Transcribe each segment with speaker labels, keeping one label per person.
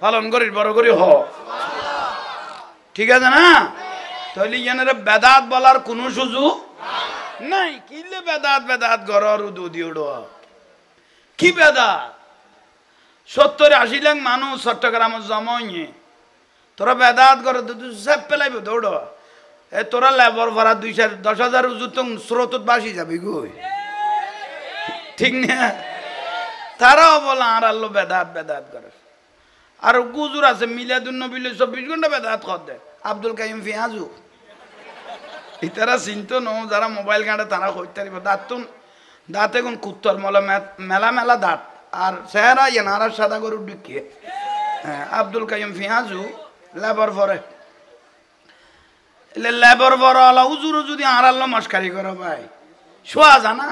Speaker 1: পালন করি বড় করি হ ঠিক আছে না তাহলে ইয়ানের বেদাত বলার কোনো সুযোগ নাই কিলে বেদাত বেদাত ঘর উদুদি উড়ো কি বেদাত 70-80 লাখ মানুষ চট্টগ্রামে জমাইয়ে তোরা বেদাত করে সব পেলাইব দৌড় এ তোরা লেবর ভাড়া 10,000 উজুর তো স্রোতত বাসি যাবি গই ঠিক না তারাও বলে আর আল্লো বেদাত বেদাত করে আর গুজুর আছে মিলাদুন নবী 24 ঘন্টা বেদাত কর দে আব্দুল কাইম ফিয়াজু ইতারা চিন্তা ন যারা মোবাইল ঘাটে তারা কইতে পারিব দাঁতে কোন কুত্তর মলে মেলা মেলা দাঁত আর চেহারা ইয়ানার সাদা গরু ঢুকিয়ে আব্দুল কাইম ফিয়াজু লেবর ফরে লেবর ফর আলা উজুরও যদি আর আল্লাহ মস্কারি করো ভাই শোয়া জানা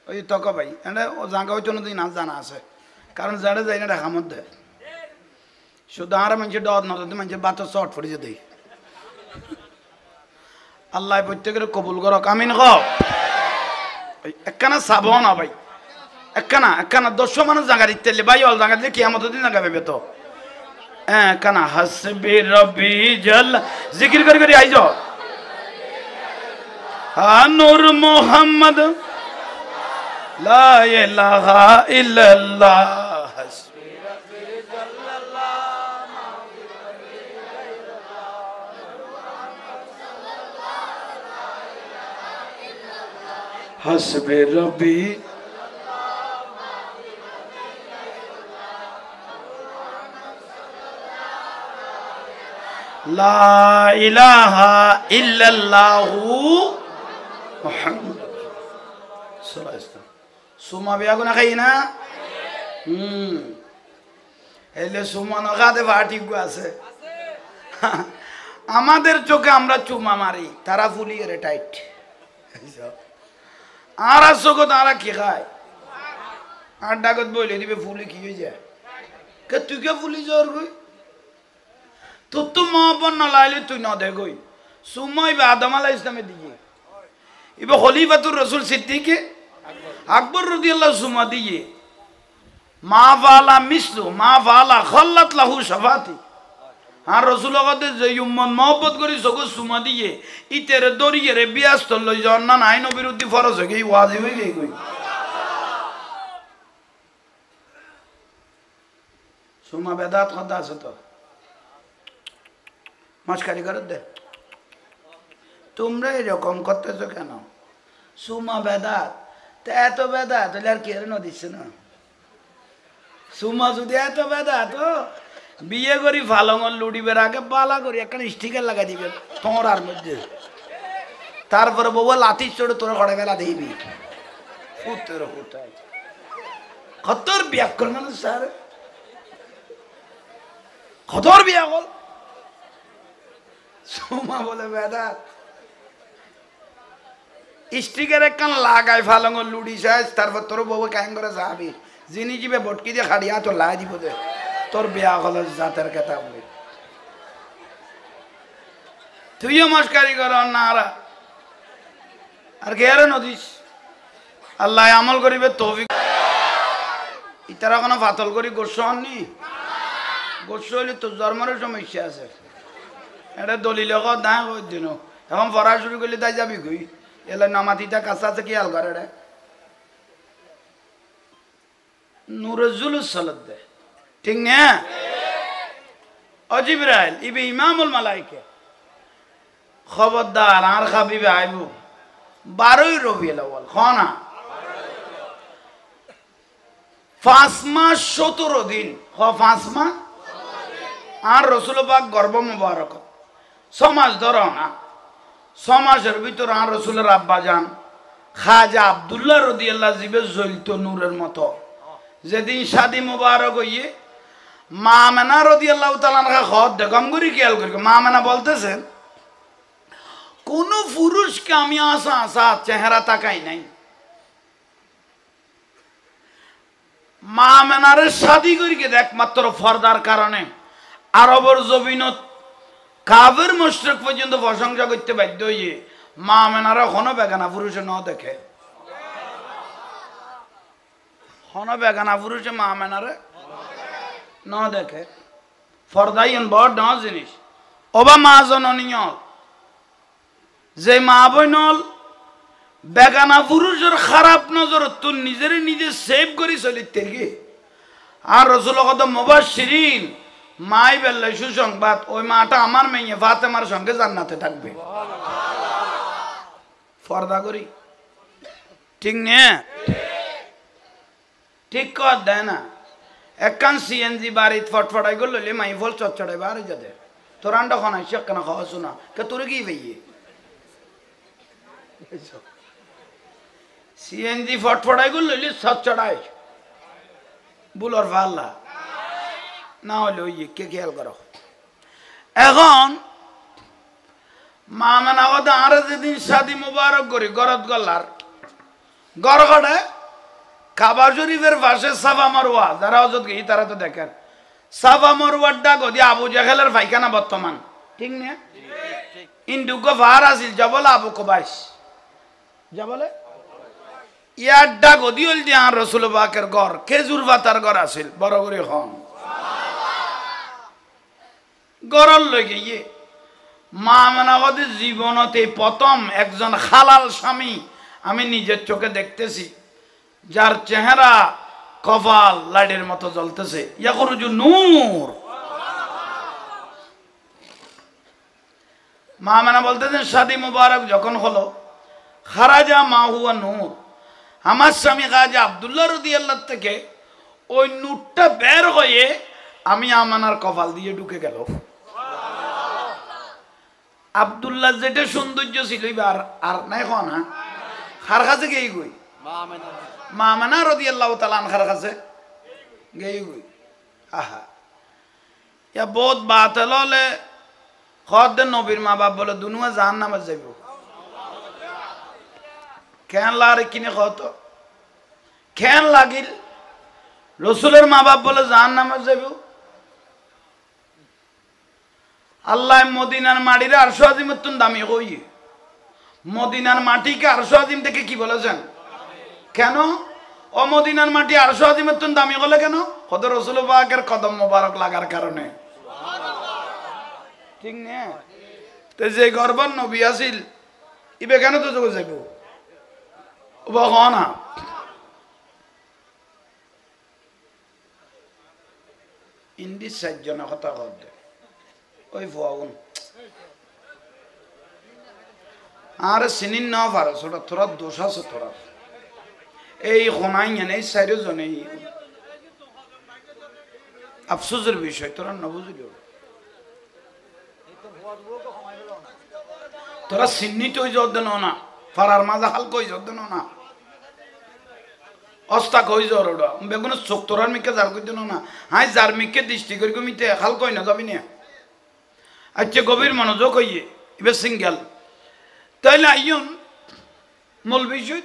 Speaker 1: ওই তক ভাই এটা ও জায়গা হইতো না তুই না জানা আছে কারণ যারা যাই না ঢাকা মধ্যে শুধু আর মানুষের ডর না মানুষের বাচ্চা শর্ট পড়ে যেতে আল্লাহ প্রত্যেকের কবুল করো কামিন হোক একখানা চাব না ভাই একখানা 100 মানুষ জায়গা দিতে ভাই অল জায়গা দিলে কিয়ামতের দিন জায়গা পাবে তো একখানা হাসবি রব্বি জাল জিকির করে করে আইজ নূর মুহাম্মদ লা ইলাহা ইল্লাল্লাহ হাসবি রব্বি জাল্লাল্লাহ হাসবি রব্বি লা ইলাহা ইল্লাল্লাহু মুহাম্মদ সাল্লাল্লাহু আলাইহি ওয়াসাল্লাম সুমা বিয়া কোনা খাই না এলে সুমা না খাতে পার্টি গো আছে আমাদের চোখে আমরা চুমা মারি তারা ফুলিয়ে রে টাইট আর চোখে তারা কি খায় আর ডাকত বলে দিবে ফুলে কি হয়ে যায় কে তুই কে ফুলি জ্বর গই তোর তো মহাপন না লাইলে তুই না দে গই সুমা ইবে আদম আলাইহিস সালামের দিকে ইবে খলিফাতুর রাসূল সিদ্দিকে আকবর রাদিয়াল্লাহু সুমা দিয়ে মা ফালা মিসলু মা ফালা খাল্লাত লাহু শাফাতি আর রাসূল আগতে যে উম্মত মহব্বত করি সগো সুমা দিয়ে ইতেরে দরিয়ে রে বিয়াস্ত লই জন্না নাই নবিরুদ্ধি ফরজ হয়ে গই ওয়াজিব হয়ে গই কই সুমা বেদাত কথা আছে তো মস্কারি করে দে তোমরা এরকম করতেছো কেন সুমা বেদাত তা এত বেদাত তাহলে আর কেন দিচ্ছে না সুমা যদি এত বেদাত বিয়ে করি ফালঙর লুডিবের আগে বালা করি একটা স্টিকার লাগাই দিবে তোমার আর মধ্যে তারপরে বউ লাথি চড়ে তোরা ঘরে বেলা দিবি কতর বিয়া কর মানুষ স্যার কতর বিয়া কর সুমা বলে বেদাত স্টিকার একখান লাগাই ফালঙর লুডি সাইজ তারপর তোর বউ কাহিন করে যাবি যিনি যাবে বটকি দিয়ে খাড়িয়া তোর লাই দিব দে তোর বিয়া হল জাতের কথা বলে তুইও মস্কারি কর না আর কে নদীস আল্লাহ আমল করিবে তৌফিক ইতারা কোনো ফাতল করি গোস্ব হননি গোস্ব হইলে তোর জন্মের সমস্যা আছে এটা দলিল না কই দিন এখন পড়া শুরু করলে তাই যাবি কই এলে নামাতিটা কাছে আছে কি হাল করে রে নুরজুল সালাত দে ঠিক না জিবরাইল ইবে ইমামুল মালাইকা খবরদার আর খাবিবে আইব 12ই রবিউল আউয়াল খানা 5 মাস 17 দিন 5 মাস আর রাসূল পাক গর্ভ মুবারক 6 মাস ধরো না 6 মাসের ভিতর আর রাসূলের আব্বা জান খাজা আব্দুল্লাহ রাদিয়াল্লাহু জিবে জ্বলতো নূরের মতো যেদিন শাদি মুবারক হইয়ে মা আমেনা রাদিয়াল্লাহু তাআলা আনহা খত দেখম করি খেয়াল করি মা আমেনা বলতেছেন কোন পুরুষকে আমি আসা চেহারা তাকাই নাই মা আমেনারে শাদি করিকে একমাত্র ফরদার কারণে আরবের জমিনত কাফের মুশরিক পর্যন্ত প্রশংসা করতে বাধ্য হইয়ে মা আমেনারা কোনো বেগানা পুরুষে ন দেখে কোনো বেগানা পুরুষে মা আমেনারে ন দেখে ফর্দাইন বড় ন জিনিস ওবা মা জননীয় যে মা বইনল বেগানা পুরুষের খারাপ নজর তুই নিজের নিজে সেভ করি চলিতে গে আর রসুল কত মুবাশশিরিন মাই বেল্লে সুসংবাদ ওই মাটা আমার মেয়ে ফাতেমার সঙ্গে জান্নাতে থাকবে পর্দা করি ঠিক নে ঠিক কর দেয় না একখান সিএনজি বাড়িত ফটফটাই করলে মাই ফল চটচড়াই বাড়ি যাতে তোর আন্ডা খানাই সে কেন খাওয়া শোনা কে তোর কি ভাইয়ে সিএনজি ফটফটাই করলে চটচড়াই বুলর ফাল্লা না হলে ওই কে খেয়াল করো এখন মা মানে কথা আর যেদিন শাদি মুবারক করি গরত গল্লার গড়গড়ে কাবা শরীফের পাশে সাফা মারওয়া যারা অজত গেই তারা তো দেখেন সাফা মারওয়ার ডাক দি আবু জাহেলের পায়খানা বর্তমান ঠিক না ইন্দুক ভার আছিল যাবলে আবু কবাইস যাবলে ইয়ার ডাক দি হল দি আর রসুল পাকের ঘর খেজুর পাতার ঘর আছিল বড় করে হন গরল লই গিয়ে মা মানাবদের জীবনতে প্রথম একজন হালাল স্বামী আমি নিজের চোখে দেখতেছি যার চেহারা কপাল লাইটের মতো জ্বলতেছে ইয়াখরুজু নূর মা মানা বলতেছেন শাদি মুবারক যখন হলো খারাজা মা হুয়া নূর আমার স্বামী খাজা আব্দুল্লাহ রাদিয়াল্লাহু থেকে ওই নূরটা বের হয়ে আমি আমানার কপাল দিয়ে ঢুকে গেল আব্দুল্লাহ যেটা সৌন্দর্য ছিল এবার আর নাই না খার কাছে গেই গই মা মানা রাদিয়াল্লাহু তাআলা আনহার কাছে গেই গই আহা ইয়া বহুত বাত হলে খদ নবীর মা বাপ বলে দুনুয়া জাহান্নামে যাইব কেন লাগে কিনে কত কেন লাগিল রসুলের মা বাপ বলে জাহান্নামে যাইব আল্লাহ মদিনার মাটির আরশ আজিমের তুন দামি কই মদিনার মাটিকে আরশ আজিম থেকে কি বলেছেন কেন ও মদিনার মাটি আরশ আজিমের তুন দামি হলে কেন কত রসুল পাকের কদম মোবারক লাগার কারণে ঠিক না তো যে গর্বর নবী আছিল ইবে কেন তো যোগ যাইব ও না ইন্দি সাতজনের কথা কবে ওই ফুয়াগুন আর চিনিন না পারো ছোট তোরা দোষ আছে তোরা এই শোনাই এই চারিজনে আফসোসের বিষয় তোরা নবুঝিল তোরা চিহ্নিত হয়ে যাওয়ার দেন না পাড়ার মাঝে হালকা হয়ে যাওয়ার দেন না অস্তাক হয়ে যাওয়ার ওটা বেগুনের চোখ তোরার মিকে যার করে দেন না হাই যার মিকে দৃষ্টি করি মিতে হালকা হয় না যাবি না আচ্ছা গভীর মনোযোগ হইয়ে এবার সিঙ্গেল তাইলে আইন মূল বিষয়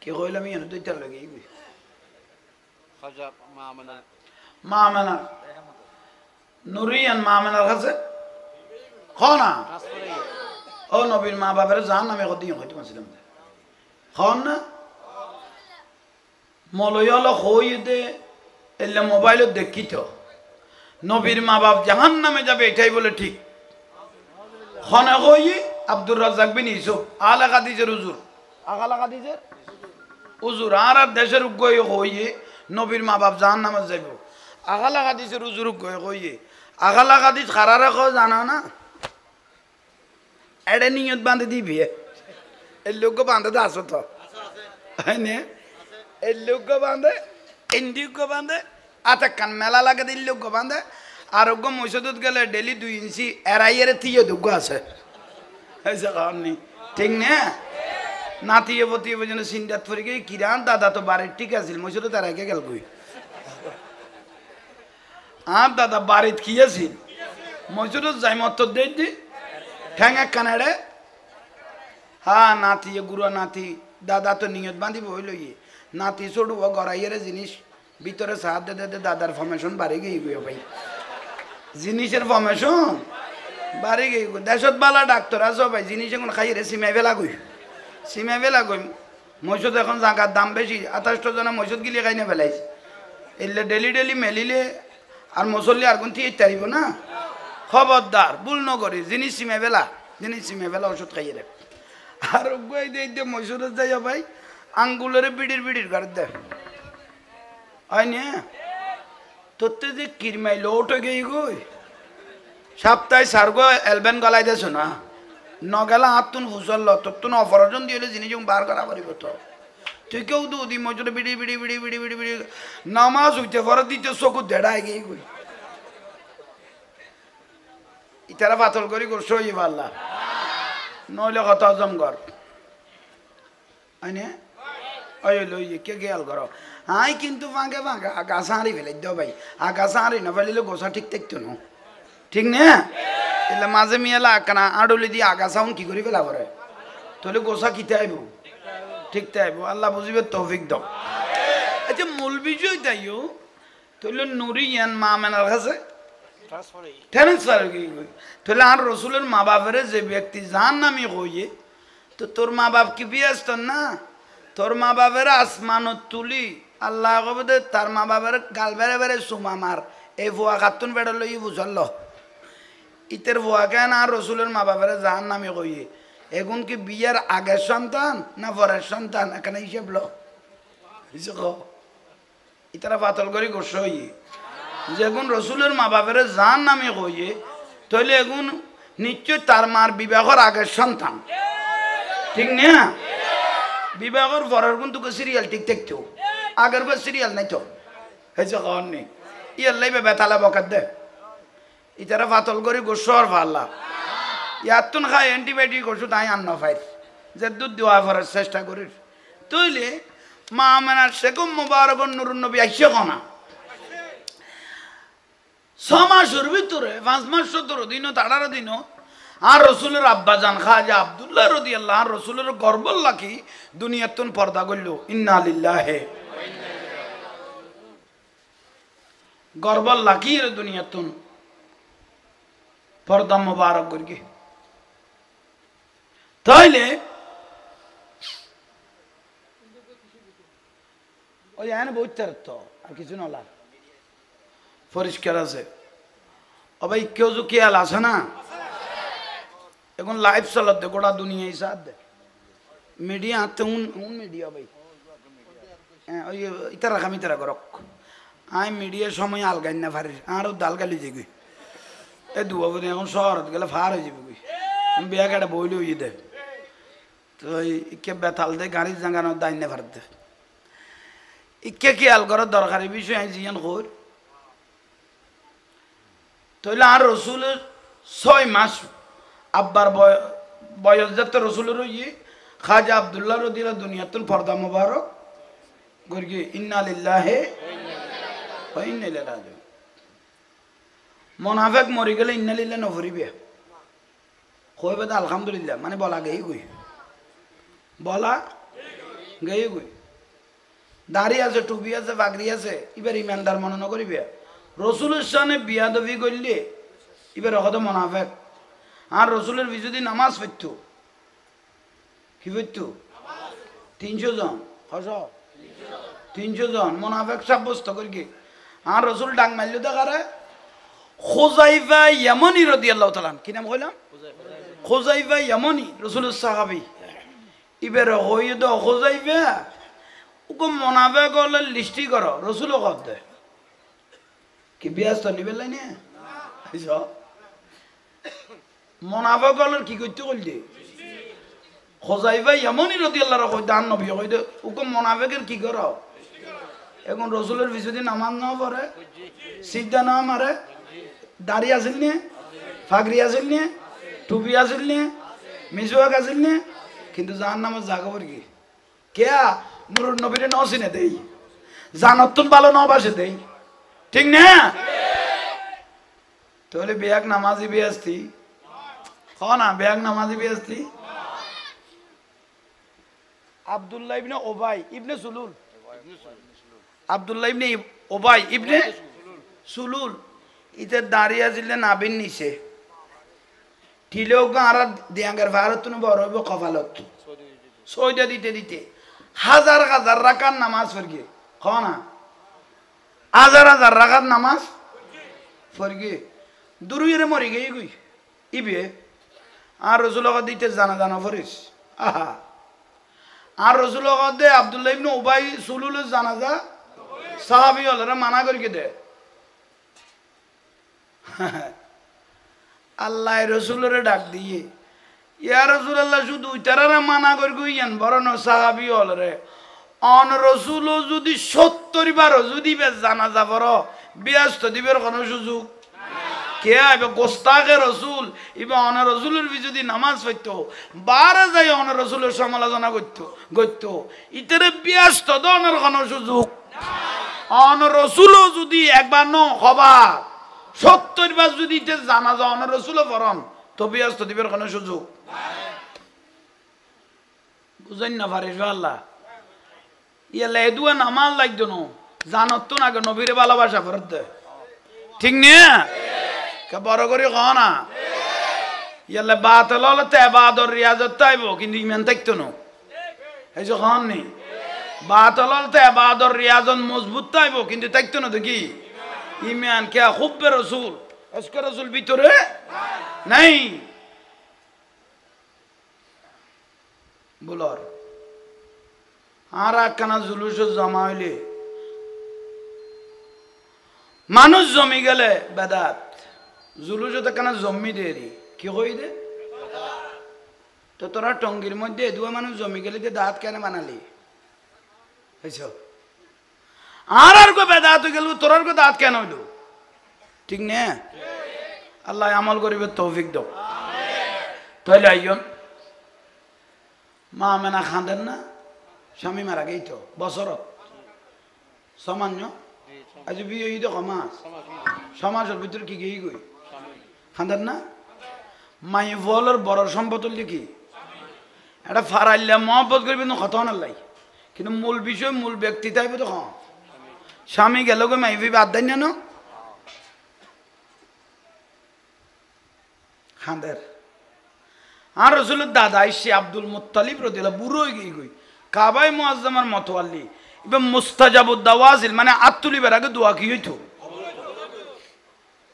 Speaker 1: কি কইলাম ইয়ান দুইটার লাগে মা মানা নুরিয়ান মা মানার কাছে না ও নবীর মা বাবার জান নামে কত হইতে পারছিলাম না মলয়ল হই দে এলে মোবাইল দেখি তো নবীর মা বাপ জাহান নামে যাবে এটাই বলে ঠিক খনে হই আব্দুর রাজ্জাক বিন ইউসুফ আলা কাদিজের হুজুর আগালা কাদিজের হুজুর আর দেশের উগ্গয় হইয়ে নবীর মা বাপ জাহান নামে যাইব আগালা কাদিজের হুজুর উগ্গয় হইয়ে আগালা কাদিজ খারা রাখো জানো না এডে নিয়ত বাঁধে দিবি এই লোক বাঁধে তো আসো তো হ্যাঁ এই লোক বাঁধে ইন্ডিক বাঁধে আতাকান মেলা লাগে দিল লোক বাঁধে আরোগ্য মসজিদত গেলে ডেলি 2 ইঞ্চি এরাইয়ের থিয়ে দুগ্গ আছে ঠিক না নাতিয়ে বতিয়ে যেন সিন্দাত ফরি গিয়ে কিরান দাদা তো বাড়ির ঠিক আছিল মসজিদ তার আগে গেল কই আর দাদা বাড়িত কি আছিল মসজিদত যাই মত দেই দি ঠ্যাঙা কানাড়ে হ্যাঁ নাতি গুরুয়া নাতি দাদা তো নিয়ত বাঁধিব হইল ইয়ে নাতি চড়ুয়া গড়াইয়ের জিনিস ভিতরে সাহায্য দে দাদার ফর্মেশন বাড়ি গিয়ে গিয়ে ভাই জিনিসের ফর্মেশন বাড়ি গিয়ে দেশত বালা ডাক্তার আছো ভাই জিনিস এখন খাইয়ে সিমাই বেলা গই মৈশত এখন জাগার দাম বেশি 28 জনে মৈশত গিলে খাইনে ফেলাইছে এলে ডেলি ডেলি মেলিলে আর মুসল্লি আর কোন ঠিক তারিব না খবরদার ভুল নকরি জিনিস সিমে বেলা ওষুধ খাইয়ে রে আর গই দে মৈশত যাই ভাই আঙ্গুলের বিড়ির গাড়ি দে হয় না তোতে যে কিরমাইল ওঠে গেই গই সপ্তাহে সারগো এলবেন গলাই দেছ না নগেলা আত্মন ফুসল তোর অপারেশন দিয়ে জিনিস বার করা পারিব তো তুই কেউ দুদি মজুরে বিড়ি নামাজ হইতে পরে দিতে চকু দেড়াই গিয়ে গই ইতারা পাতল করি করছো ই পাল্লা নইলে কত হজম কর আইনে ওই লই কে গেল করো আই কিন্তু ফাঁকে আগাছা হারি ফেলে দাও ভাই আগাছা হারি না ফেলিলে গোসা ঠিক থাকতো না ঠিক না এলে মাঝে মিয়ালা কানা আড়লি দিয়ে আগাছাউন কি করি ফেলা পরে তাহলে গোসা কিতে আইব ঠিক তাইব আল্লাহ বুঝিবে তৌফিক দাও আচ্ছা মূল বিষয় তাইও তাহলে নুরি ইয়ান মা মেনার কাছে ট্রান্সফার তাহলে আর রসুলের মা বাপের যে ব্যক্তি যার নামে কইয়ে তো তোর মা বাপ কি বিয়াস না তোর মা বাপের আসমানত তুলি আল্লাহ কবে তার মা বাপের গাল বেড়ে বেড়ে সুমা মার এই ভুয়া খাতুন বেড়ে লই বুঝল ইতের ভুয়া কেন আর রসুলের মা বাপের যার নামে কইয়ে এখন কি বিয়ের আগের সন্তান না পরের সন্তান এখানে হিসেব লো ইতারা পাতল করি গোস হইয়ে যেগুন রসুলের মা বাপের যার নামে কইয়ে তাহলে এখন নিশ্চয় তার মার বিবাহর আগের সন্তান ঠিক না বিবাহর পরের কোন তোকে সিরিয়াল ঠিক থাকতো আগের কোন সিরিয়াল নাই তো হয়েছে কখন নেই ইয়ার লাইবে বেতালা বকাত দে ইতারা পাতল করি গোসর ভাল্লা ইয়াতুন খাই অ্যান্টিবায়োটিক ওষুধ আই আন্ন ফাই যে দুধ দেওয়া করার চেষ্টা করি তৈলে মা মেনার সেকম মুবারক নুরুন নবী আইসে কনা 6 মাসের ভিতরে 5 মাস 17 দিন 18 দিন আর রসুলের আব্বা জান খাজা আব্দুল্লাহ রাদিয়াল্লাহু আর রসুলের গর্বল লাকি দুনিয়াতুন পর্দা করল ইন্না লিল্লাহি গর্বল লাকি এর দুনিয়াতুন পর্দা মুবারক করি তাইলে ওই এনে বইতার তো আর কিছু নলা পরিষ্কার আছে ও ভাই কেউ যে খেয়াল আছে না এখন লাইভ চলাতে গোটা দুনিয়ায় সাথ দে মিডিয়া হাতে মিডিয়া ভাই হ্যাঁ ওই ইতারা খামি তারা করক আই মিডিয়ার সময় আলগাই না ফারি আরও দাল গালি যাবি এই দুয়াবনি এখন শহরত গেলে ফার হয়ে যাবে বিয়া কাটা বইলে হয়ে দে তো ইকে বেতাল দে গাড়ি জাঙ্গানোর দাইনে ফারতে ইকে খেয়াল করার দরকারি বিষয় আমি জিয়ান কর তাহলে আর রসুলের 6 মাস আব্বার বয়স যাতে রসুলের ইয়ে খাজা আব্দুল্লাহ রদিলা দুনিয়াতুল পর্দা মুবারক গর্গে ইন্না লিল্লাহি ওয়া ইন্না ইলাইহি রাজিউন মুনাফিক মরি গেলে ইন্না লিল্লাহি নফরিবে কইবে তো আলহামদুলিল্লাহ মানে বলা গেই গই বলা গেই গই দাড়ি আছে টুপি আছে পাগড়ি আছে এবার ইমানদার মনে ন করিবে রসুলের সামনে বিয়াদবি করলে এবার হত মুনাফিক আর রসুলের বিরুদ্ধে নামাজ পড়ত কি পড়ত 300 জন হস 300 জন মুনাফিক সাব্যস্ত করি আর রসুল ডাক মারল দেখারে খুজাইফা ইয়ামানি রাদিয়াল্লাহু তাআলা কি নাম কইলাম খুজাইফা ইয়ামানি রসুলের সাহাবী এবার হইদ খুজাইফা ওকে মুনাফিক হলে লিস্টি করো রসুল কত দে কি ব্যস্ত নিবে লাইনে আইছো মুনাফিক হলে কি করতে কইলে খুজাইফা ইয়ামানি রাদিয়াল্লাহু তাআলা দান নবী কইদ ওকে মুনাফিকের কি করো এখন রসুলের বিরুদ্ধে নামাজ না পড়ে সিজদা না মারে দাড়ি আছিল নে পাগড়ি আছিল নে টুপি আছিল নে মিজওয়াক আছিল নে কিন্তু জাহান্নামে জাগাবর কি কেয়া নুরুন নবীরে নসিনে দেই জানতুন ভালো ন বাসে দেই ঠিক না তাহলে বেয়াক নামাজি বেয়াস্তি হ না বেয়াক নামাজি বেয়াস্তি আব্দুল্লাহ ইবনে ওবাই ইবনে সুলুল আব্দুল্লাহ ইবনে ওবাই ইবনে সুলুল ইতে দাঁড়িয়ে আসলে নাবিন নিছে ঠিলেও গাঁরা দিয়াঙ্গার ভারত বড় হইব কপালত সইটা দিতে দিতে হাজার হাজার রাকাত নামাজ পড়গে না হাজার হাজার রাকাত নামাজ পড়গে দুরুইরে মরি গই গই ইবে আর রসুলের দিতে জানা জানা ফরিস আহা আর রসুলের দে আব্দুল্লাহ ইবনে উবাই সুলুল জানাজা সাহাবী হলরে মানা করিকে দে আল্লাহ রসুলের ডাক দিয়ে ইয়া রাসূলুল্লাহ শুধু ইতারারে মানা করি কইয়েন বরং সাহাবী হলরে অন রসুল যদি 70 বার যদি বে জানাজা পড় ব্যস্ত দিবের কোনো সুযোগ কে আইবে গোস্তাকে রসুল ইবে অন রসুলের যদি নামাজ পড়তো বারে যাই অন রসুলের সমালোচনা করতো ইতারে ব্যস্ত দনের কোনো সুযোগ অন রসুল যদি একবার ন হবা 70 বার যদি ইতে জানাজা অন রসুল পড়ন তো ব্যস্ত দিবের কোনো সুযোগ বুঝেন না পারিস আল্লাহ ইয়ালে এদুয়া নামাজ লাগতো না জানত তো না নবীরে ভালোবাসা ফরত ঠিক না কে বড় করে কও না ইয়ালে বাতিল হলে তে ইবাদত রিয়াজত তাইব কিন্তু ইমান থাকতো না এই যে কন নি বাতিল হলে তে ইবাদত রিয়াজত মজবুত তাইব কিন্তু থাকতো না তো কি ইমান কে হুব্বে রাসূল আজকে রাসূল ভিতরে নাই বলর আর একখানা জুলুস জমা হইলে মানুষ জমি গেলে বেদাত জুলুস একখানা জমি দেরি কি কই দে তো তোরা টঙ্গির মধ্যে দুয়া মানুষ জমি গেলে যে দাঁত কেন বানালি আর কো বেদাত গেল তোরার কো দাঁত কেন হইল ঠিক না আল্লাহ আমল করিবে তৌফিক দাও তাহলে আইয়ন মা মেনা খাঁদেন না স্বামী মারা গেই তো বছরত সামান্য আজ বিয়ে হই দেখো মাস সমাজের ভিতরে কি গেই গই খাঁদেন না মাই বলের বড় সম্পদ লিখি এটা ফারাইলে মহব্বত করবি না কত নাই কিন্তু মূল বিষয় মূল ব্যক্তি তাইব তো স্বামী গেল গো মাই ভাই বাদ দেন না খাঁদের আর রসুলের দাদা ইসে আব্দুল মুত্তালিব রাদিয়াল্লাহু বুড়ো হয়ে গিয়ে গই কাবায় মুআজ্জামার মতওয়াল্লি ইবে মুস্তাজাবুদ দাওয়াজিল মানে আত্তুলিবের আগে দোয়া কি হইতো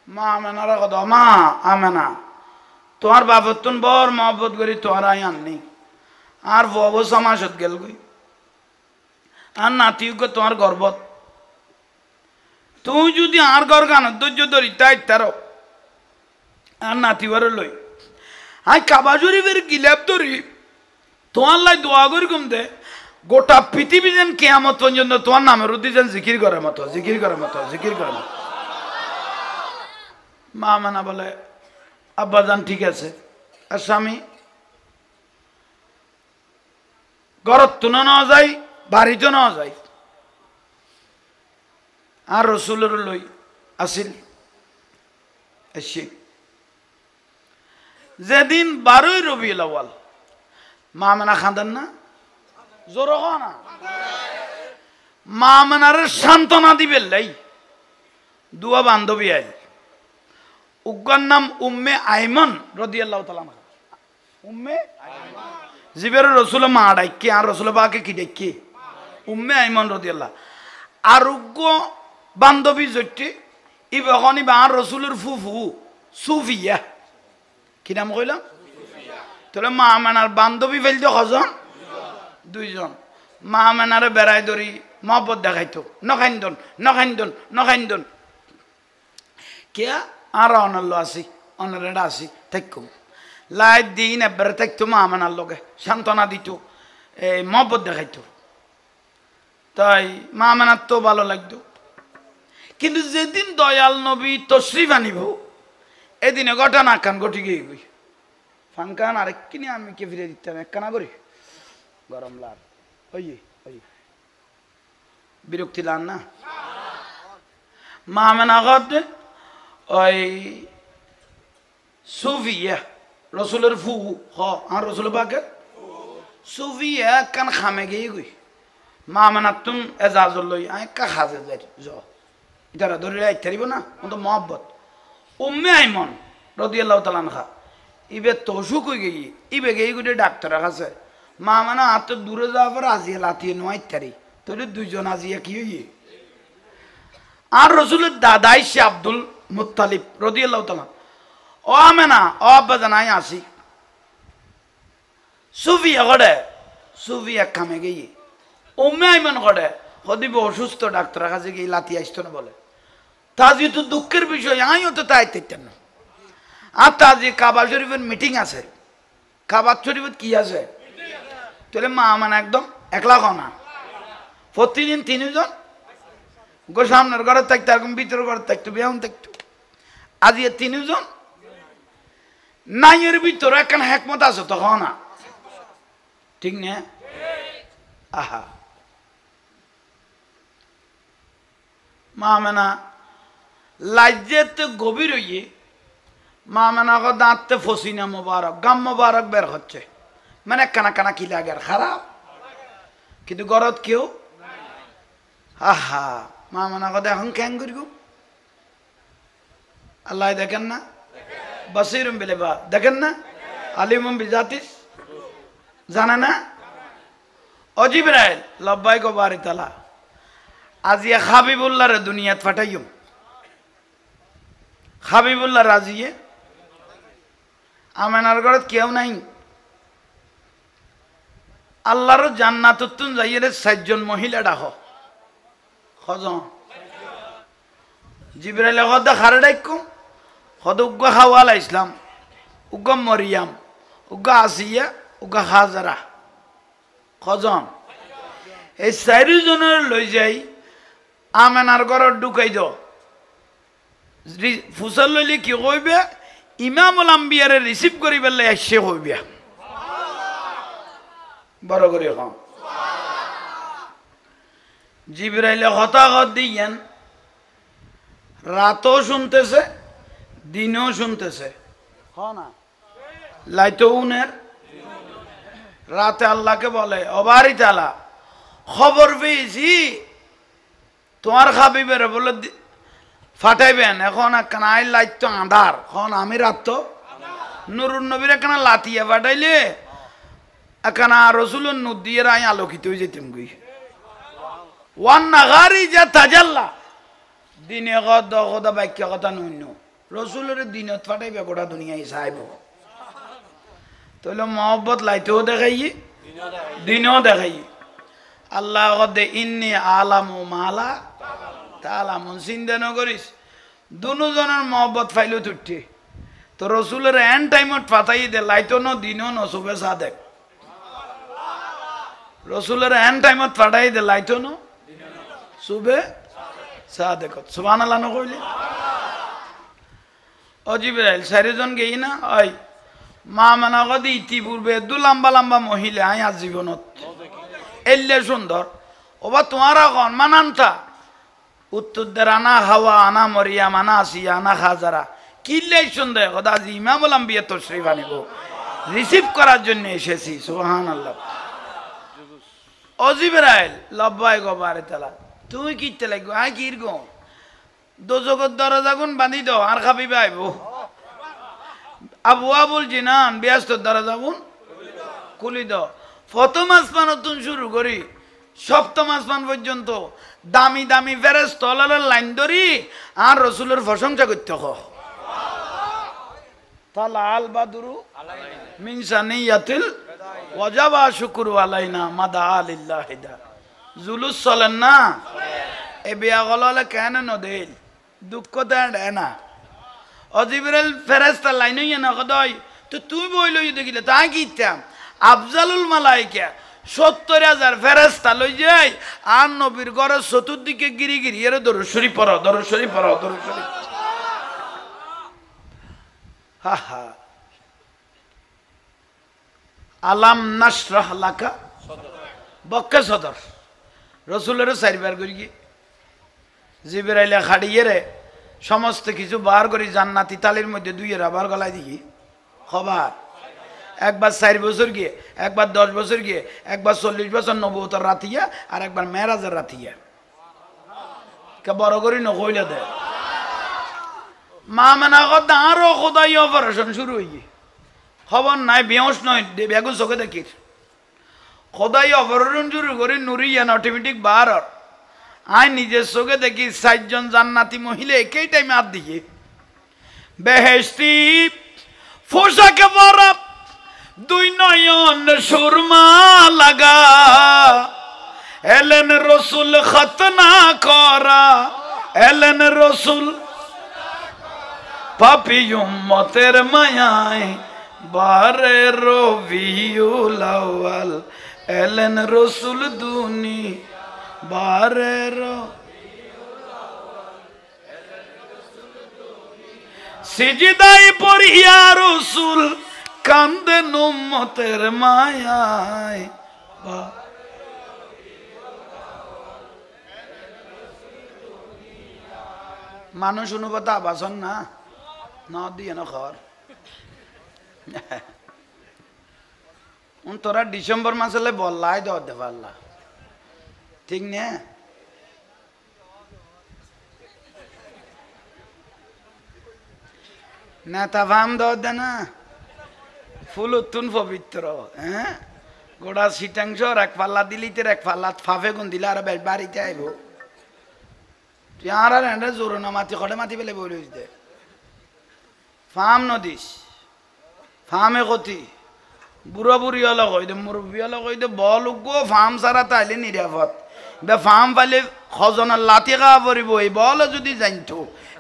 Speaker 1: মা আমেনার কথা মা আমেনা তোমার বাপত তুন বড় মহব্বত করি তোমার আই আননি আর বব সমাজত গেল গই আর নাতিকে তোমার গর্বত তুই যদি আর গর গান ধৈর্য ধরি তাই তারো আর নাতিবার লই আই কাবা শরীফের গিলাপ ধরি তোমার লাই দোয়া করি কম দে গোটা পৃথিবী যেন কিয়ামত পর্যন্ত তোমার নামের উদ্দি যেন জিকির করে মতো জিকির করে মতো জিকির করে মতো মা মানা বলে আব্বাজান ঠিক আছে আর স্বামী ঘরত তো নেওয়া যায় বাড়িতে নেওয়া যায় আর রসুলের লই আসিল এসে যেদিন 12ই রবিউল আউয়াল মা মেনা খাঁদেন না জোর না মা মেনার সান্ত্বনা দিবে লাই দুয়া বান্ধবী আই উগ্গার নাম উম্মে আইমন রাদিয়াল্লাহু তাআলা উম্মে জিবের রসুল মা ডাইকে আর রসুল বাকে কি ডাইকে উম্মে আইমন রাদিয়াল্লাহু আর উগ্গ বান্ধবী জটি ইবখনি বা আর রসুলের ফুফু সুফিয়া কি নাম কইলাম তাহলে মা মেনার বান্ধবী ফেলতে কজন দুইজন মা মেনারে বেড়াই ধরি মহব্বত দেখাইতো নখাইন্দন নখাইন্দন নখাইন্দন কে আর অনল আসি অনরেডা আসি থাকো লাই দিন এবারে থাকতো মা মেনার লগে সান্ত্বনা দিত এই মহব্বত দেখাইতো তাই মা মেনার তো ভালো লাগতো কিন্তু যেদিন দয়াল নবী তশরিফ আনিব এদিনে ঘটনা কান ঘটি গিয়ে গই ফানকান আরেক কিনে আমি কে ফিরে দিতাম একখানা করি গরম লাল ওই ওই বিরক্তি লান না মা মেনা করতে ওই সুফিয়া রসুলের ফু হ আর রসুল পাকে সুফিয়া কান খামে গিয়ে গই মা মেনার তুম এজাজল লই আয় কা খাজে যাই জ ইতারা ধরে আইতারিব না তো মহব্বত উম্মে আইমন রাদিয়াল্লাহু তাআলা আনহা ইবে তো অসুখ হয়ে গিয়ে ইবে গিয়ে গুটে ডাক্তারের কাছে মা মানে হাত দূরে যাওয়ার পর আজিয়া লাতিয়ে নয় তারি তোর দুইজন আজিয়া কি হইয়ে আর রসুলের দাদাই সে আব্দুল মুত্তালিব রাদিয়াল্লাহু তাআলা ও আমেনা ও আব্বা জানাই আসি সুফিয়া গড়ে সুফিয়া কামে গিয়ে ওমে আইমান গড়ে হদিব অসুস্থ ডাক্তারের কাছে গিয়ে লাতি আসতো না বলে তা যেহেতু দুঃখের বিষয় আমিও তো তাই দেখতেন না আর তা যে কাবা শরীফের মিটিং আছে কাবা শরীফের কি আছে তাহলে মা মানে একদম একলা না প্রতিদিন তিনজন গো সামনের ঘরে থাকতো এরকম ভিতরের ঘরে থাকতো বেহন থাকতো আজ তিনজন নাইয়ের ভিতরে একখান হেকমত আছে তখন না ঠিক না আহা মা মেনা লাজ্জেতে গভীর হইয়ে মা মেনা কো দাঁততে ফসিনা মোবারক গাম মোবারক বের হচ্ছে মানে কানা কানা কি লাগে আর খারাপ কিন্তু গরত কেউ আহা মা মেনা কো এখন কেন করিব আল্লাহ দেখেন না বাসিরুম বিল ইবাদ দেখেন না আলিমুম বিজাতিস জানে না ও জিবরাইল লব্বাইক ওয়া বারিতালা আজিয়া হাবিবুল্লাহ রে দুনিয়াত পাঠাইম হাবিবুল্লাহ রাজিয়ে আমেনার ঘরে কেউ নাই আল্লাহর জান্নাতুন যাইয়ে 4 জন মহিলা ডাক কজন জিবরাইল কদা খারে ডাইকম কদ উগ্গা হাওয়ালা ইসলাম উগ্গা মরিয়াম উগ্গা আসিয়া উগ্গা হাজারা কজন এই 4 জনের লই যাই আমেনার ঘর ঢুকাই দাও ফুসল লইলে কি কইবে ইমামুল আম্বিয়ারে রিসিভ করি বেলে আসছে হইবে বড় করে কম জিবরাইলে হতাহত দিয়েন রাতও শুনতেছে দিনও শুনতেছে না লাইতো উনের রাতে আল্লাহকে বলে অবারি তালা খবর পেয়েছি তোমার হাবিবের বলে ফাটাইবেন এখন একখানা আই লাইট তো আঁধার এখন আমি রাত তো নুরুন নবীর একখানা লাতিয়া ফাটাইলে একখানা রসুলের নূর দিয়ে আই আলোকিত হয়ে যেতাম গই ওয়ান নাগারি যা তাজাল্লা দিনে কথা বাক্য কথা নন্য রসুলের দিনত ফাটাইবে গোটা দুনিয়ায় চাইব তাহলে মহব্বত লাইতেও দেখাই দিনেও দেখাই আল্লাহ দে ইন্নি আলামু মালা তালামুন চিন্তা নকরিস দুজনের মহব্বত ফাইলো তুটছে তো রসুলের এন টাইমত ফাটাই দে লাইতো ন দিনও ন শুভে সাদেক রসুলের এন টাইমত ফাটাই দে লাইতো ন শুভে সাদেক সুবহানাল্লাহ ন কইলে অজিবরাইল 4 জন গেই না ওই মা মানা কদি ইতিপূর্বে দু লম্বা লম্বা মহিলা আই আজ জীবনত এলে সুন্দর ওবা তোমার এখন মানান্তা উত্তরদের আনা হাওয়া আনা মরিয়াম আনা আসিয়া আনা হাজারা কিল্লে সুন্দর কথা আজ ইমামুল আম্বিয়া তশরিফ আনিব রিসিভ করার জন্য এসেছি সুবহানাল্লাহ ও জিবরাইল লব্বাই গো বারিতালা তুমি কিতে লাগবে আই কির গো দোজগত দরজা গুন বাঁধি দাও আর খাবিবে আইব আবু আবুল জিনান ব্যস্ত দরজা গুন খুলি দাও প্রথম আসমান নতুন শুরু করি সপ্তম আসমান পর্যন্ত দামি দামি ফেরেশতা লাইন ধরি আর রসুলের প্রশংসা করতে তালা আল বাদরু মিন সানিয়াতিল ওয়াজাবা শুকরু আলাইনা মাদা আলিল্লাহিদা জুলুস চলেন না এ বিয়া গললে কেন নদেল দুঃখ দেয় না অজিবরাইল ফেরেশতা লাইন হইয়া না কদয় তো তুই বইল দেখিলে তাই কি ইত্যাম আফজালুল মালাইকা 70,000 ফেরেশতা লই যাই আর নবীর ঘরের চতুর্দিকে গিরি গিরি এর দরুদ শরীফ পড়ো দরুদ শরীফ পড়ো দরুদ শরীফ হা হা আলাম নাশরাহ লাকা বক্কা সদর রসুলের 4 বার করি গিয়ে জিবরাইলে খাড়িয়ে রে সমস্ত কিছু বার করি জান্নাতি তালির মধ্যে 2 আবার গলায় দিই খবর একবার 4 বছর গিয়ে একবার 10 বছর গিয়ে একবার 40 বছর নবুয়তের রাতিয়া আর একবার মেরাজের রাতিয়া কে বড় করি নকইলে দে মা মানা কথা আরো খোদাই অপারেশন শুরু হই খবর নাই বেহস নয় বেগুন চোখে দেখি খোদাই অপহরণ শুরু করি নুরিয়ান অটোমেটিক বার আই নিজের চোখে দেখি ৬০ জন জান্নাতি মহিলা একই টাইমে হাত দিয়ে বেহেশতি পোশাকে পরা দুই নয়ন সুরমা লাগা এলেন রসুল খতনা করা এলেন রসুল পাপী উম্মতের মায়ায় বারে রবিউল আউয়াল এলেন রসুল দুনি বারে সিজদায় পড়িয়া রসুল কান্দেন উম্মতের মায়ায় মানুষ অনুপাত আবাসন না দিয়ে না খর তোরা ডিসেম্বর মাসে বললাই দে পারলা ঠিক নে নেতা ফাম দে না ফুল উত্তুন পবিত্র হ্যাঁ গোড়া সিটাংশ এক পাল্লা দিলিতে এক পাল্লা ফাফে গুন দিলে আর বাড়িতে আইব তুই আর এনে জোর না মাতি খড়ে মাতি পেলে বলিস দে ফার্ম নদিস ফার্মে কতি বুড়া বুড়ি হলো কই দে মুরব্বী হলো কই দে বল গো ফার্ম সারা তাইলে নিরাপদ বে ফার্ম পাইলে খজনের লাতি খাওয়া পড়িব এই বল যদি জানতো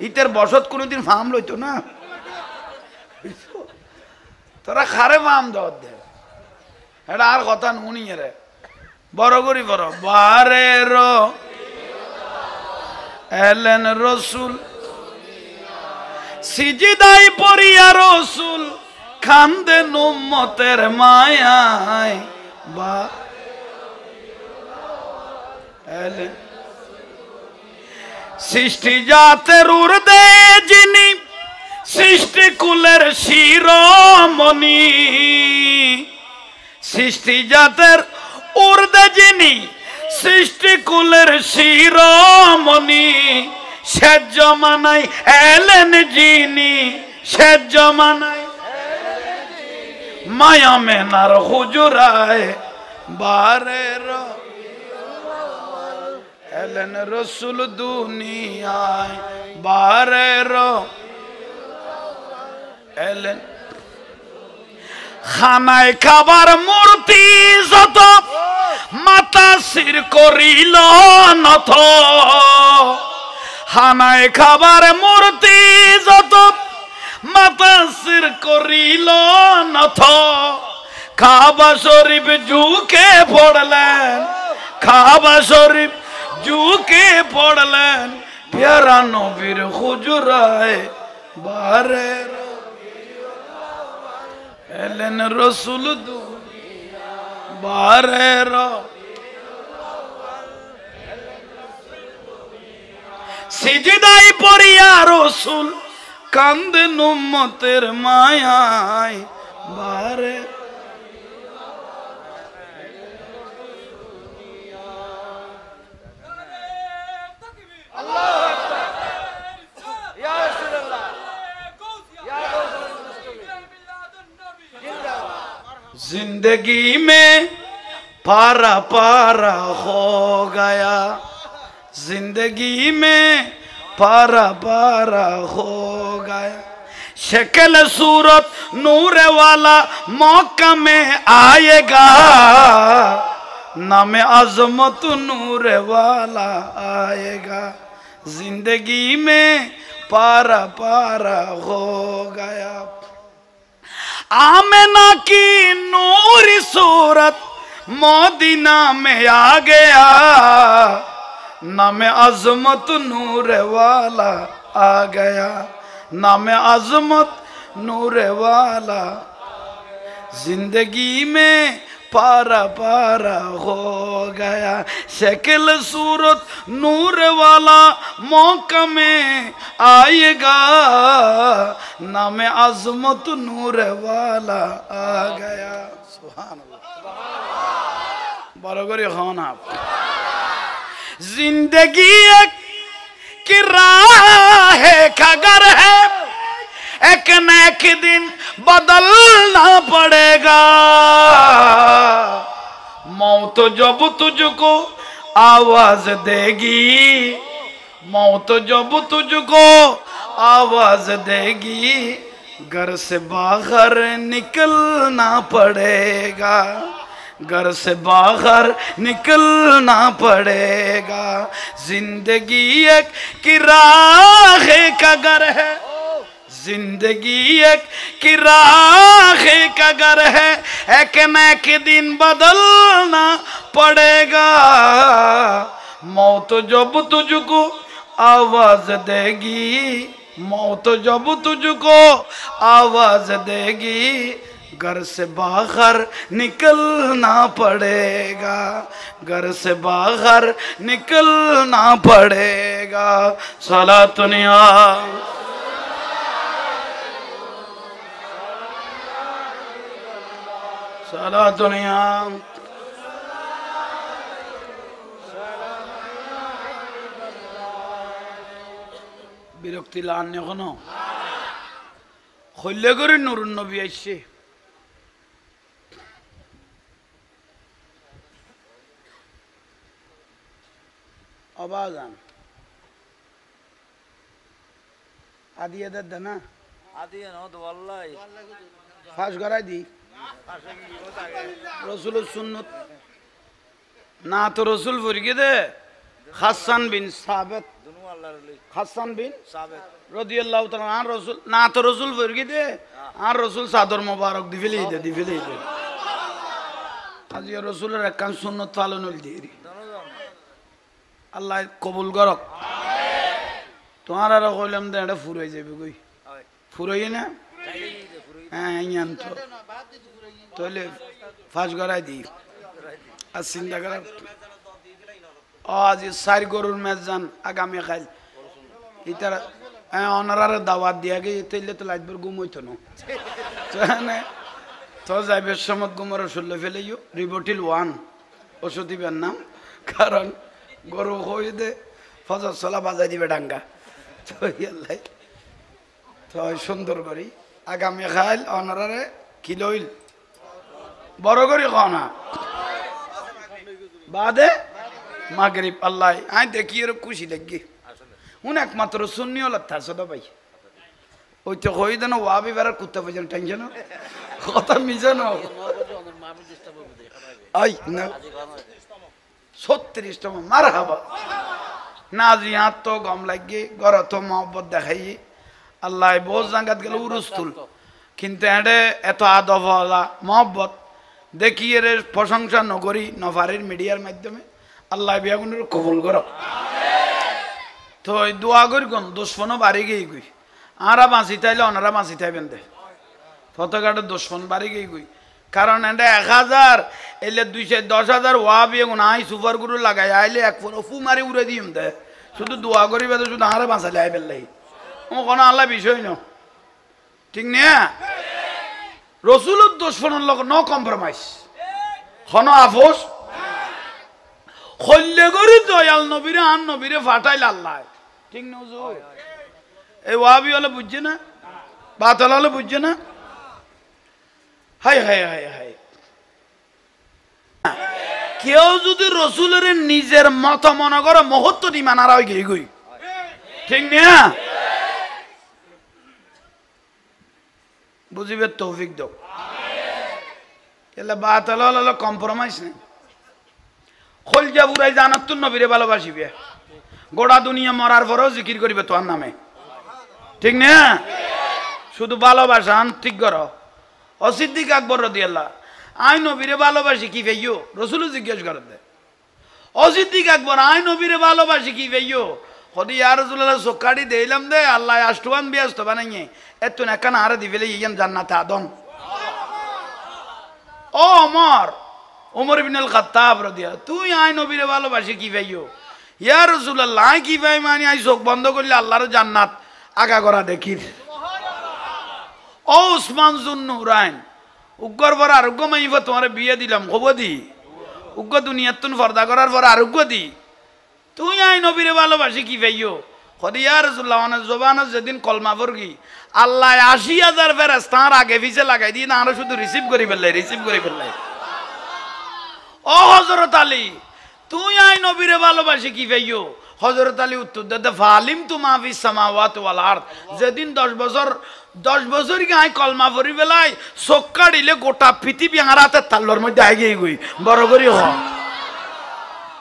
Speaker 1: ইতের বসত কোনোদিন ফার্ম লইতো না তোরা খারে ফার্ম দে এটা আর কথা নুনি রে বড় করি বড় বারে এলেন রসুল সিজদায় পড়িয়া রসুল কান্দেন উম্মতের মায়ায় বা এলেন সৃষ্টি জাতের উর্দে যিনি সৃষ্টি কুলের শিরোমণি সৃষ্টি জাতের উর্দে যিনি সৃষ্টি কুলের শিরোমণি শেষ জমানায় এলেন যিনি শেষ জমানায় মায়া মেনার হুজুরায় বারে এলেন রসুল দুনিয়ায় বারে এলেন খানায় খাবার মূর্তি যত মাতা শির করিল নথ খানায় খাবার মূর্তি যত মাতা শির করিল নথ কাবা শরীফ ঝুঁকে পড়লেন কাবা শরীফ ঝুঁকে পড়লেন প্যারা নবীর হুজুরায় বারে এলেন রসুল বারে সিজদায় পড়িয়া রসুল কান্দেন উম্মতের মায়ায় বারে जिंदगी में पारा पारा हो गया जिंदगी में पारा पारा हो गया शक्ल सूरत नूर वाला मौका में आएगा नाम अजमत नूर वाला आएगा जिंदगी में पारा पारा हो गया आमना की नूरी सूरत मदीना में आ गया नाम अजमत नूर वाला आ गया नाम अजमत नूर वाला जिंदगी में पारा पारा हो गया शक्ल सूरत नूर वाला मौका में आएगा नाम अजमत नूर वाला आ गया सुभान अल्लाह बरोबरी खान आप जिंदगी एक की राह का घर है एक न एक दिन बदलना पड़ेगा मौत जब तुझको आवाज देगी, मौत जब तुझको आवाज देगी, घर से बाहर निकलना पड़ेगा, घर से बाहर निकलना पड़ेगा। जिंदगी एक किराए का घर है, जिंदगी एक किराए का घर है, एक न एक दिन बदलना पड़ेगा। मौत जब तुझको आवाज देगी, मौत जब तुझको आवाज देगी, घर से बाहर निकलना पड़ेगा, घर से बाहर निकलना पड़ेगा। सलातुनिया सलातुनिया বিরক্তি লান এখনো হইলে করে নুরুন নবী আসছে আবাজান আদিয়ে দে না আদিয়ে না তো আল্লাহ ফাঁস গড়াই দি রসুলের সুন্নত না তো রসুল ফরিকে দে হাসান বিন সাবেত হাসান বিন সাবেত রাদিয়াল্লাহু তাআলা আর রসুল না তো রসুল ফরিকে দে আর রসুল চাদর মোবারক দিবেলেই দে আজ রসুলের একখান সুন্নত পালন হইল দিয়ে আল্লাহ কবুল করক তোমার আর কইলাম দে এটা ফুরাই যাবে কই ফুরাই না হ্যাঁ ইয়ান তো তাহলে ফাঁস গড়াই দিই আর চিন্তা করা আজ চার গরুর ম্যাচ যান আগামী খাইল ইতার হ্যাঁ অনারার দাওয়াত দিয়া গে তাইলে তো লাইটবার ঘুম হইতো না তো যাইবের সময় ঘুমের ওষুধ ফেলেইও রিবোটিল 1 ওষুধ দিবেন নাম কারণ গরু হয়ে দে ফজর চলা বাজাই দিবে ডাঙ্গা তো ইয়াল্লাই তো সুন্দর করি আগামী খাইল অনারারে কি লইল বড় করি খাওয়া বাদে মাগরিব আল্লাহ আই দেখি এর খুশি লাগি উন একমাত্র সুন্নিও লাগতা সদা ভাই ওই তো হই দেন ওয়াবি বের কুত্তা পর্যন্ত টেনশন কথা মিজান আই না 36 তম মারহাবা নাজিয়াত তো গম লাগি গর তো মোহব্বত দেখাই আল্লাহ বহুত জায়গাত গেল উরুস্তুল কিন্তু এডে এত আদবওয়ালা মোহব্বত দেখি এর প্রশংসা নগরী নফারের মিডিয়ার মাধ্যমে আল্লাহ বিয়াগুনের কবুল করো তো দোয়া করি কোন দুশ্মনও বাড়ি গিয়ে গুই আরা বাঁচি তাইলে ওনারা বাঁচি থাকবেন দে ফতোঘাটের দুশ্মন বাড়ি গিয়ে গুই কারণ এটা 1000 এলে 210,000 ওয়া বিয়াগুন আই সুপার গুরু লাগাই আইলে এক ফু মারি উড়ে দিম দে শুধু দোয়া করি বেদে শুধু আরা বাঁচালে আই বেলাই ও কোনো আল্লাহ বিষয় ন ঠিক না রসুলের দুশ্মনের লোক নো কম্প্রোমাইজ হন আপোষ খল্লে করি দয়াল নবীরে আন নবীরে ফাটাইল আল্লাহ ঠিক না এই ওয়াবি হলে বুঝছে না বাতল হলে বুঝছে না হাই হাই হাই হাই কেউ যদি রসুলের নিজের মত মনে করে মহত্ব নিমান আর গই গই ঠিক না বুঝিবে তৌফিক দাও এলা বাতল হলে কম্প্রোমাইজ নেই খলজা বুড়াই জানাত তো নবীরে ভালোবাসিবে গোড়া দুনিয়া মরার পরেও জিকির করিবে তোর নামে ঠিক না শুধু ভালোবাসা ঠিক করো অসিদ্দিক আকবর রাদিয়াল্লাহু আই নবীরে ভালোবাসি কি ভাইও রসুল জিজ্ঞেস করে দে অসিদ্দিক আকবর আই নবীরে ভালোবাসি কি ভাইও হদি ইয়া রাসূলুল্লাহ সকাড়ি দেইলাম দে আল্লাহ আষ্টওয়ান বিয়াস্ত বানাইয়ে এত না কান আরে দিবেলে ইয়ান জান্নাতে আদম ও ওমর ইবনে আল খাত্তাব রাদিয়াল্লাহু তুই আই নবীরে ভালোবাসি কি ভাইও ইয়া রাসূলুল্লাহ কি ভাই মানে আই চোখ বন্ধ করলে আল্লাহর জান্নাত আগা করা দেখি ও উসমান জুন্নুরাইন উগ্গর পর আরোগ্য মাইব তোমার বিয়ে দিলাম খবর দি উগ্গ দুনিয়াত তুন পর্দা করার পর আরোগ্য দি তুই আই নবীরে ভালোবাসি কি ভাইও খদি ইয়া রাসূলুল্লাহ ওনা জবানত যেদিন কলমা পড়গি আল্লাহ ৮০,০০০ ফেরেশতা আগে পিছে লাগাই দি না আর শুধু রিসিভ করি ফেললাই ও হযরত আলী তুই আই নবীরে ভালোবাসি কি ভাইও হযরত আলী উত্তর দিতে ফালিম তু মা ফিস সামাওয়াতি ওয়াল আরদ যেদিন 10 বছর কি আই কলমা পড়ি বেলাই চক্কা দিলে গোটা পৃথিবী হারাতে তাল্লর মধ্যে আগে গই বড় করি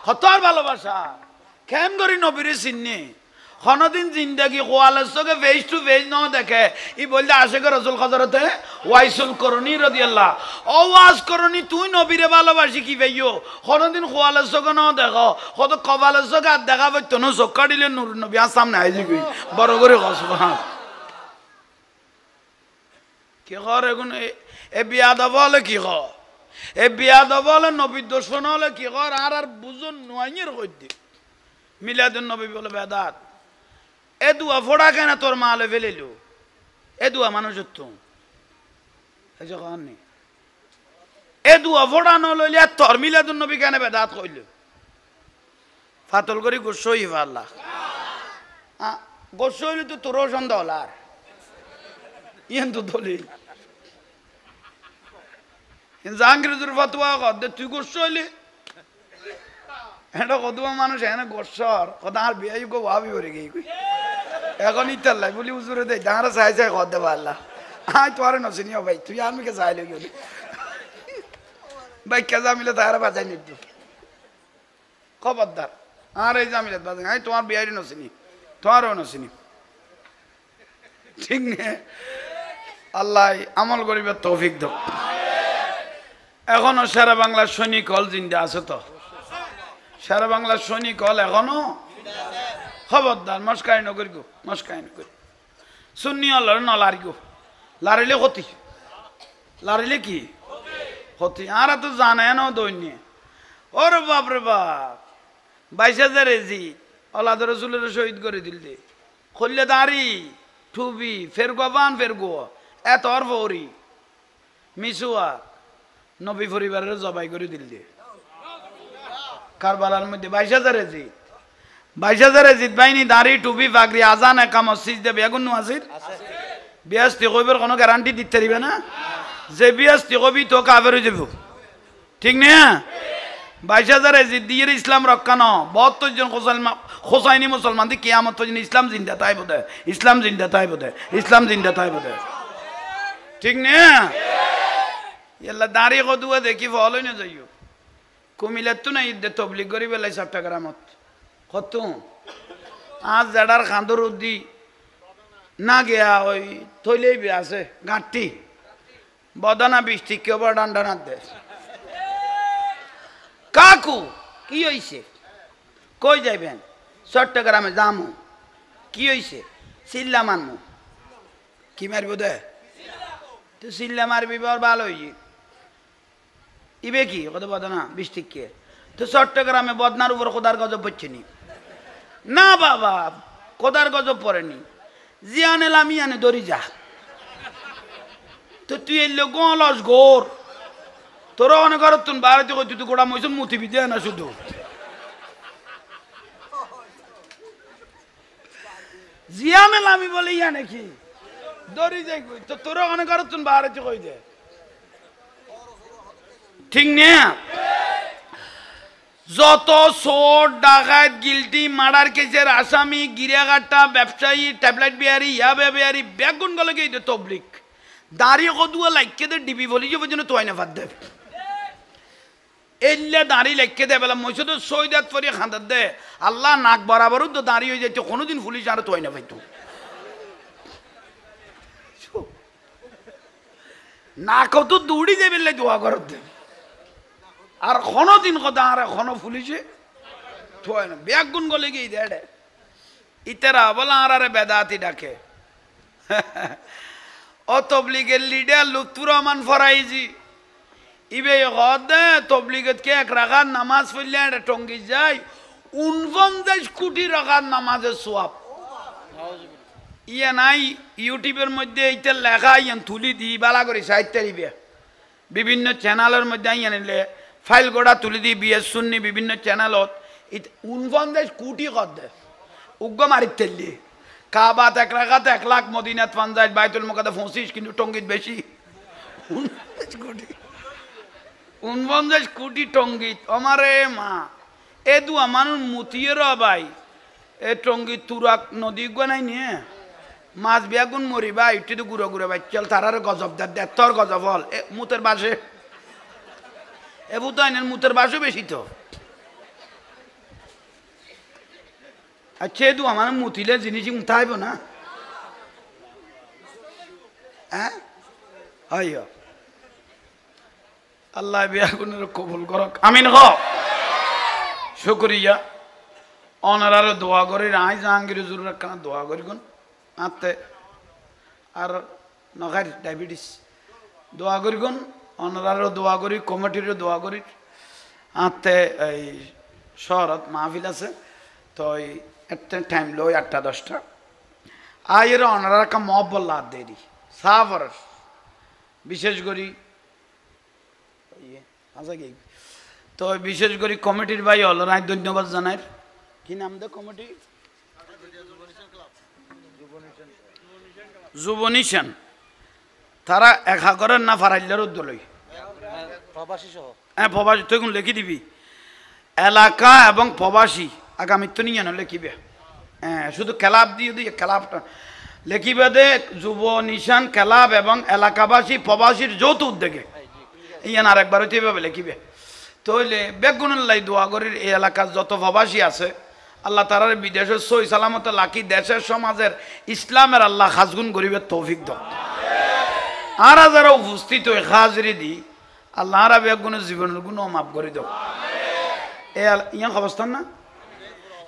Speaker 1: হতর ভালোবাসা কেন করি নবীরে চিন্নি কোনদিন জিন্দেগি কোয়ালের সঙ্গে ফেস টু ফেস ন দেখে ই বলতে আশেখ রসুল হযরতে ওয়াইসুল করণী রাদিয়াল্লাহ ও ওয়াজ করণী তুই নবীরে ভালোবাসি কি ভাইও কোনদিন কোয়ালের সঙ্গে ন দেখো কত কপালের সঙ্গে আর দেখা পাইত না চক্কা দিলে নূর নবী আর সামনে আইজি গই বড় করে সুবহান কি কর এখন এ বিয়াদব হলে কি কর এ বিয়াদব হলে নবীর দুশমন হলে কি কর আর বুঝন নোয়াইয়ের কই দি মিলাদুন নবী বলে বেদাত এ দুয়া ফোড়া কেন তোর মালে ফেলিল এ দুয়া মানুষের তো এ দুয়া ফোড়া নইলে তোর মিলাদুন নবী কেন বেদাত কইল ফাতল করি গোস্ব হইবা আল্লাহ গোস্ব হইলে তো তোরও সন্দেহ হল আর ইয়েন তো দলিল জাহাঙ্গীর ফতুয়া কর তুই গোস্ব হইলে এটা কদুয়া মানুষ এনে গোসর কথা আর বিয়াই গো ভাবি করে গিয়ে এখন ইতার লাই বলি উজুরে দেয় দাঁড়া চাই চাই কর পারলা আয় তোরে নচিনি ভাই তুই আমিকে চাইলে গেলি ভাই কে জামিলে তাহারা বাজাই নিত খবরদার আর এই জামিলে বাজাই আয় তোমার বিয়ারি নচিনি তোমারও নচিনি ঠিক নে আল্লাহ আমল করিবার তৌফিক দাও এখনো সারা বাংলার সৈনিক হল জিন্দা আছে তো সারা বাংলার সৈনিক হল এখনো খবরদার মস্কাই নগর গো মস্কাই নগর শুনি হল নলারি গো লারিলে ক্ষতি লারিলে কি ক্ষতি আর তো জানে না দৈন্য ওরে বাপ রে বাপ 22,000 এজি আল্লাহ রসুলের শহীদ করে দিল দে খুললে দাঁড়ি ঠুবি ফের গোবান ফের গো এত অর ফৌরি মিসুয়া নবী পরিবারের জবাই করে দিল দে কারবালার মধ্যে 22,000 এজি 22,000 এজিত বাহিনী দাঁড়ি টুপি পাগড়ি আজান একা মসজিদ দেবে এখন আসির বিয়াস্তি কইবার কোনো গ্যারান্টি দিতে দিবে না যে বিয়াস্তি কবি তো কাফের হয়ে যাব ঠিক না 22,000 এজিত দিয়ে ইসলাম রক্ষা ন 72 জন হোসাইনি মুসলমান দিয়ে কিয়ামত পর্যন্ত ইসলাম জিন্দা তাই বোধ ইসলাম জিন্দা তাই বোধ ইসলাম জিন্দা তাই বোধ ঠিক না এল্লা দাঁড়ি কদুয়া দেখি ফলই না যাইও কুমিল্লার তো না ঈদে তবলিগ করি বেলাই চট্টগ্রামত কত আজ জেডার খান্দর উদ্দি না গিয়া ওই থইলেই বে আছে গাঁটি বদনা বৃষ্টি কেউ ডান্ডা না দে কাকু কি হইছে কই যাইবেন চট্টগ্রামে যামু কি হইছে চিল্লা মানমু কি মারব দে তো চিল্লা মারবি বর ভালো হইছে ইবে কি কত বদনা বৃষ্টি কে তো চট্টগ্রামে বদনার উপর খোদার গজব পড়ছে নি না বাবা খোদার গজব পড়েনি জিয়ানে লামিয়ানে দড়ি যা তো তুই এলে গলস গোর তোর অনেক ঘর তুন বাড়িতে কই তুই গোড়া মইছ মুতিবি দে না শুধু জিয়ানে লামি বলে ইয়া নাকি দড়ি যাই কই তো তোর অনেক ঘর তুন বাড়িতে কই দে ঠিক না যত চোর ডাকাত গিলটি মার্ডার কেসের আসামি গিরিয়াঘাটটা ব্যবসায়ী ট্যাবলেট বিহারি ইয়াবে বিহারি বেগুন গলে গিয়ে তবলিক দাঁড়িয়ে কদুয়া লাইকে দে ডিবি বলি যে পর্যন্ত তোয় না ফাদ দে এলে দাঁড়িয়ে লেখকে দে বেলা মইছে তো সৈদাত পরে খাঁদার দে আল্লাহ নাক বরাবরও তো দাঁড়িয়ে হয়ে যাইতো কোনোদিন পুলিশ আর তোয় না পাইতো নাকও তো দৌড়ি যাবে দোয়া করত দে আর কোনো দিন কথা আর এখনো পুলিশে থয় না বেগুন গলে গিয়ে দে ইতেরা বলা আর আরে বেদাতি ডাকে ও তবলিগের লিডার লুৎফুর রহমান ফরাইজি ইবে হদে তবলিগত কে এক রাখার নামাজ পড়লে এটা টঙ্গি যায় 49 কোটি রাখার নামাজের সোয়াব ইয়ে নাই ইউটিউবের মধ্যে এইটা লেখা ইয়ান তুলি দি বালা করে সাহিত্য দিবে বিভিন্ন চ্যানেলের মধ্যে ইয়ানিলে ফাইল গোড়া তুলি দি বিএস সুন্নি বিভিন্ন চ্যানেলত 49 কোটি কর দে উগ্র মারিত তেললি কাবাত এক রাখাতে 1 লাখ মদিনাত 50 বাইতুল মুকাদ্দাস 25 কিন্তু টঙ্গিত বেশি 49 কোটি 49 কোটি টঙ্গিত আমারে মা এ দুয়া মানুষ মুতিয়ের ভাই এ টঙ্গিত তুরাক নদী গনাই নিয়ে মাছ বিয়াগুন মরিবা ইটি তো গুঁড়ো গুঁড়ো বাচ্চাল তারার গজব দেয় তোর গজব হল এ মুতের বাসে এবু তো আইনের মুতের বাসও বেশি তো আচ্ছা এ দুয়া মানুষ মুতিলে জিনিস মুতাইব না হ্যাঁ আইয় আল্লাহ বিয়াগুনের কবুল করক আমিন হ শুকরিয়া অনারার দোয়া করি আই জাহাঙ্গীর হুজুর রাখনা দোয়া করি কোন আতে আর নখার ডায়াবেটিস দোয়া করি কোন অনারারও দোয়া করি কমিটিরও দোয়া করি আতে এই শহরত মাহফিল আছে তো একটা টাইম লো 8টা 10টা আয়ের অনারার একটা মব বললা দেরি সাফর বিশেষ করি আচ্ছা কি তো বিশেষ করে কমিটির ভাই হল রায় ধন্যবাদ জানাই কি নাম দে কমিটি যুবনিশান তারা একা করেন না ফারাইলার উদ্দলই হ্যাঁ প্রবাসী তুই কোন লিখি দিবি এলাকা এবং প্রবাসী আগামী তো নিয়ে লিখিবে হ্যাঁ শুধু ক্লাব দিয়ে দিয়ে ক্লাবটা লিখিবে দে যুব নিশান ক্লাব এবং এলাকাবাসী প্রবাসীর যৌথ উদ্যোগে ইয়ান আর একবার হইতে এভাবে লিখিবে তাহলে বেগুনুল্লাহ দোয়া করির এই এলাকার যত প্রবাসী আছে আল্লাহ তারার বিদেশের সই সালামত লাকি দেশের সমাজের ইসলামের আল্লাহ খাসগুন গরিবের তৌফিক দাও আর যারা উপস্থিত হয়ে হাজরি দি আল্লাহ আর বেগুনের জীবনের গুণ মাফ করে দাও ইয়া খবরস্থান না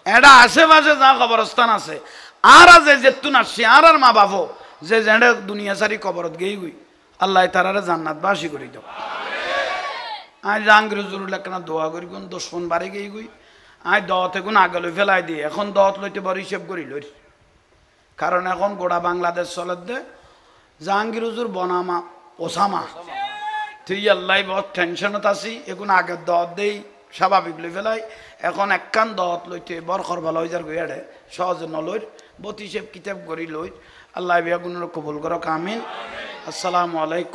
Speaker 1: এটা আশেপাশে যা খবরস্থান আছে আর যে যেতুন আসছে আর মা বাবু যে জেনে দুনিয়া সারি কবরত গেই গুই আল্লাহ তারারে জান্নাত বাসী করে দাও আই জাহাঙ্গীর হুজুর লেখনা দোয়া করি কোন 10 ফোন বাড়ি গেই গুই আই দতে কোন আগলে ফেলাই দিয়ে এখন দত লইতে বড় হিসেব করি লই কারণ এখন গোড়া বাংলাদেশ চলত দে জাহাঙ্গীর হুজুর বনামা ওসামা তুই আল্লাহ বহুত টেনশনত আছি এখন আগের দত দেই স্বাভাবিক লই ফেলাই এখন একখান দত লইতে বর করবা লই যার গইয়াড়ে সহজে নলইর বত হিসেব কিতাব করি লই আল্লাহ বিয়া গুণর কবুল করো আমিন আসসালামু আলাইকুম